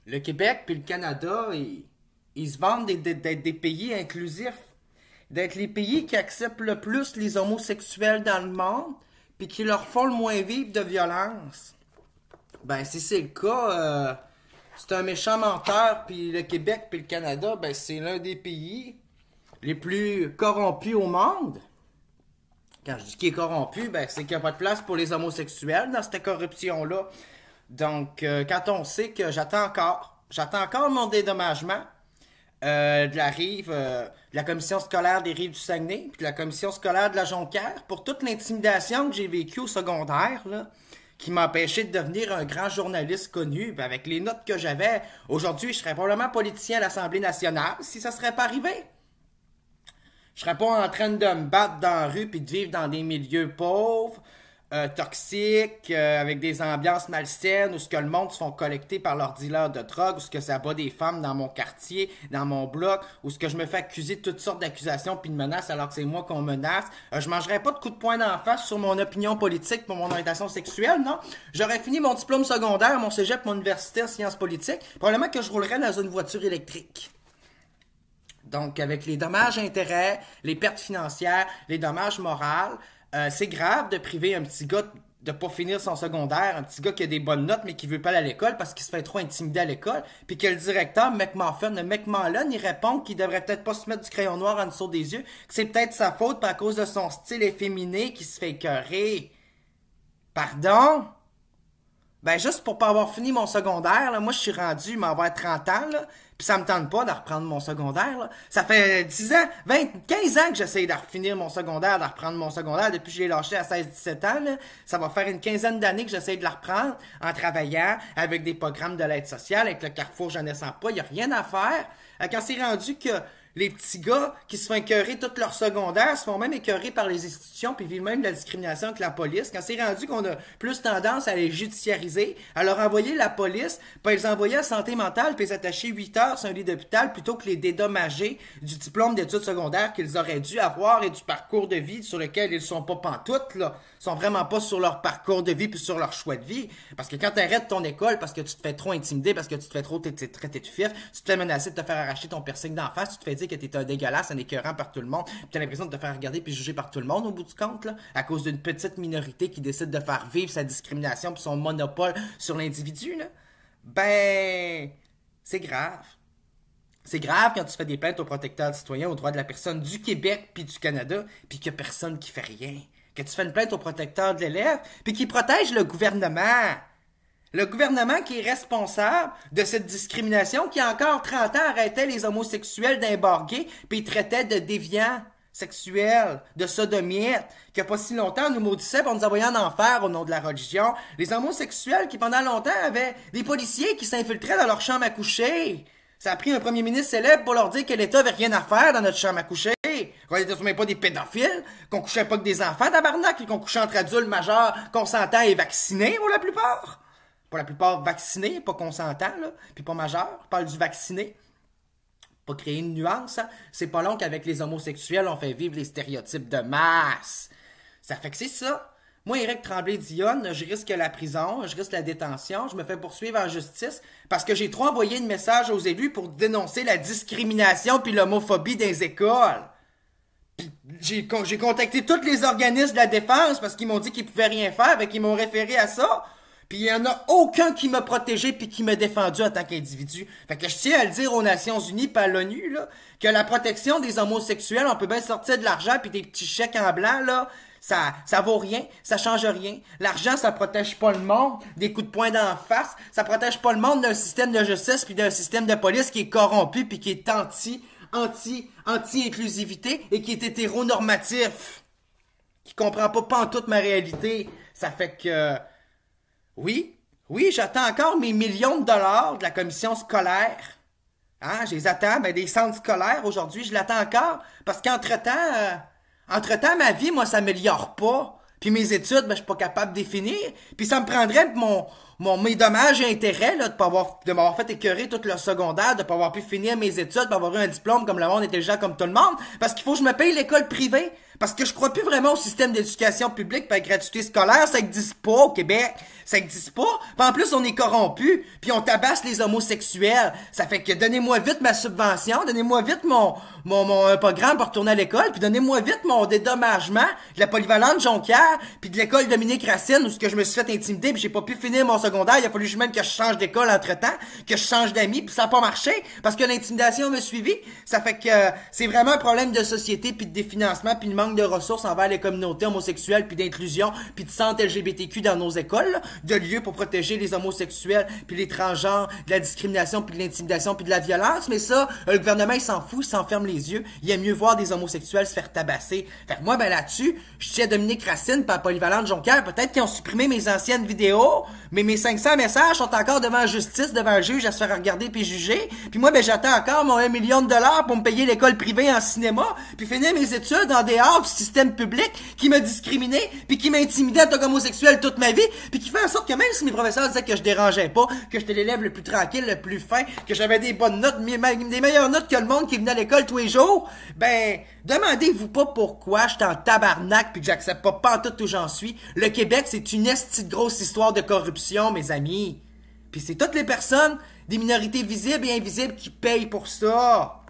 Le Québec puis le Canada, ils se vendent d'être des pays inclusifs, d'être les pays qui acceptent le plus les homosexuels dans le monde, puis qui leur font le moins vivre de violence. Ben, si c'est le cas, c'est un méchant menteur, puis le Québec puis le Canada, ben, c'est l'un des pays les plus corrompus au monde. Quand je dis qu'il est corrompu, ben, c'est qu'il n'y a pas de place pour les homosexuels dans cette corruption-là. Donc, quand on sait que j'attends encore mon dédommagement de la rive, de la commission scolaire des rives du Saguenay, puis de la commission scolaire de la Jonquière, pour toute l'intimidation que j'ai vécue au secondaire, là, qui m'a empêché de devenir un grand journaliste connu. Puis avec les notes que j'avais, aujourd'hui, je serais probablement politicien à l'Assemblée nationale si ça serait pas arrivé. Je serais pas en train de me battre dans la rue puis de vivre dans des milieux pauvres, toxiques, avec des ambiances malsaines, où ce que le monde se font collecter par leurs dealers de drogue, où ce que ça bat des femmes dans mon quartier, dans mon bloc, où ce que je me fais accuser de toutes sortes d'accusations puis de menaces alors que c'est moi qu'on menace. Je mangerais pas de coups de poing d'en face sur mon opinion politique pour mon orientation sexuelle, non. J'aurais fini mon diplôme secondaire, mon cégep, mon université en sciences politiques. Probablement que je roulerais dans une voiture électrique. Donc, avec les dommages intérêts, les pertes financières, les dommages moraux, c'est grave de priver un petit gars de pas finir son secondaire, un petit gars qui a des bonnes notes mais qui veut pas aller à l'école parce qu'il se fait trop intimider à l'école, puis que le directeur, McMahon, il répond qu'il devrait peut-être pas se mettre du crayon noir en dessous des yeux, que c'est peut-être sa faute à cause de son style efféminé qui se fait écœurer. Pardon? Ben, juste pour pas avoir fini mon secondaire, là, moi, je suis rendu, m'avoir 30 ans, là, pis ça me tente pas de reprendre mon secondaire, là. Ça fait 10 ans, 20, 15 ans que j'essaie de refinir mon secondaire, de reprendre mon secondaire, depuis que je l'ai lâché à 16-17 ans, là. Ça va faire une quinzaine d'années que j'essaie de la reprendre, en travaillant, avec des programmes de l'aide sociale, avec le Carrefour Jeunesse Emploi, y a rien à faire. Quand c'est rendu que les petits gars qui se font écœurer tout leur secondaire se font même écœurer par les institutions puis vivent même de la discrimination avec la police. Quand c'est rendu qu'on a plus tendance à les judiciariser, à leur envoyer la police, puis les envoyer à santé mentale puis les attacher 8 heures sur un lit d'hôpital plutôt que les dédommager du diplôme d'études secondaires qu'ils auraient dû avoir et du parcours de vie sur lequel ils sont pas pantoutes, là. Ils sont vraiment pas sur leur parcours de vie puis sur leur choix de vie. Parce que quand t'arrêtes ton école parce que tu te fais trop intimider, parce que tu te fais trop traiter de fif, tu te fais menacer de te faire arracher ton piercing d'en face, tu te fais dire que t'es un dégueulasse, un écœurant par tout le monde, puis t'as l'impression de te faire regarder puis juger par tout le monde au bout du compte, là, à cause d'une petite minorité qui décide de faire vivre sa discrimination puis son monopole sur l'individu, là. Ben, c'est grave. C'est grave quand tu fais des plaintes au protecteur du citoyen aux droits de la personne du Québec puis du Canada, puis qu'il y a personne qui fait rien. Que tu fais une plainte au protecteur de l'élève, puis qui protège le gouvernement. Le gouvernement qui est responsable de cette discrimination qui, encore 30 ans, arrêtait les homosexuels d'un bar gay, puis il traitait de déviants sexuels, de sodomiettes, qui a pas si longtemps nous maudissait pour nous envoyer en enfer au nom de la religion. Les homosexuels qui, pendant longtemps, avaient des policiers qui s'infiltraient dans leur chambre à coucher. Ça a pris un premier ministre célèbre pour leur dire que l'État avait rien à faire dans notre chambre à coucher. Qu'on n'était même pas des pédophiles, qu'on couchait pas que des enfants tabarnak, et qu'on couchait entre adultes majeurs, consentants et vaccinés pour la plupart. Pour la plupart vaccinés, pas consentants, là, puis pas majeurs. Je parle du vacciné. Pas créer une nuance, hein. C'est pas long qu'avec les homosexuels, on fait vivre les stéréotypes de masse. Ça fait que c'est ça. Moi, Éric Tremblay-Dionne, je risque la prison, je risque la détention, je me fais poursuivre en justice parce que j'ai trop envoyé de messages aux élus pour dénoncer la discrimination puis l'homophobie dans les écoles. Puis j'ai contacté tous les organismes de la défense parce qu'ils m'ont dit qu'ils pouvaient rien faire, et qu'ils m'ont référé à ça. Puis il y en a aucun qui m'a protégé puis qui m'a défendu en tant qu'individu. Fait que je tiens à le dire aux Nations Unies pas à l'ONU, là, que la protection des homosexuels, on peut bien sortir de l'argent puis des petits chèques en blanc, là. Ça vaut rien, ça change rien. L'argent, ça protège pas le monde des coups de poing d'en face, ça protège pas le monde d'un système de justice puis d'un système de police qui est corrompu puis qui est anti-inclusivité et qui est hétéronormatif, qui comprend pas pantoute ma réalité. Ça fait que, oui, j'attends encore mes millions de dollars de la commission scolaire. Hein, je les attends, ben des centres scolaires aujourd'hui, je l'attends encore, parce qu'entre-temps, ma vie, moi, ça s'améliore pas. Puis mes études, ben, je suis pas capable de définir. Puis ça me prendrait mes dommages et intérêts là, de m'avoir fait écœurer tout le secondaire, de pas avoir pu finir mes études, de pas avoir eu un diplôme comme le monde intelligent comme tout le monde, parce qu'il faut que je me paye l'école privée. Parce que je crois plus vraiment au système d'éducation publique par gratuité scolaire, ça existe pas au Québec. Ça existe pas. Puis en plus, on est corrompu, puis on tabasse les homosexuels. Ça fait que donnez-moi vite ma subvention, donnez-moi vite mon programme pour retourner à l'école, puis donnez-moi vite mon dédommagement de la polyvalente Jonquière, puis de l'école Dominique Racine, où ce que je me suis fait intimider, puis j'ai pas pu finir mon secondaire. Il a fallu même que je change d'école entre-temps, que je change d'amis, puis ça a pas marché, parce que l'intimidation m'a suivi. Ça fait que c'est vraiment un problème de société, puis de définancement, puis de manque de ressources envers les communautés homosexuelles, puis d'inclusion, puis de centres LGBTQ dans nos écoles, là, de lieux pour protéger les homosexuels, puis les transgenres, de la discrimination, puis de l'intimidation, puis de la violence. Mais ça, le gouvernement, il s'en fout, il s'enferme les yeux. Il aime mieux voir des homosexuels se faire tabasser. Fait que moi, ben là-dessus, je dis à Dominique Racine, par Polyvalente Jonquière, peut-être qu'ils ont supprimé mes anciennes vidéos, mais mes 500 messages sont encore devant la justice, devant un juge à se faire regarder puis juger. Puis moi, ben j'attends encore mon 1 million de dollars pour me payer l'école privée en cinéma, puis finir mes études en dehors du système public qui m'a discriminé, puis qui m'a intimidé en tant qu'homosexuel toute ma vie, puis qui fait en sorte que même si mes professeurs disaient que je dérangeais pas, que j'étais l'élève le plus tranquille, le plus fin, que j'avais des bonnes notes, des meilleures notes que le monde qui venait à l'école tous les jours, ben, demandez-vous pas pourquoi j'étais en tabarnak puis que j'accepte pas en tout où j'en suis. Le Québec, c'est une esti de grosse histoire de corruption, mes amis. Puis c'est toutes les personnes, des minorités visibles et invisibles qui payent pour ça.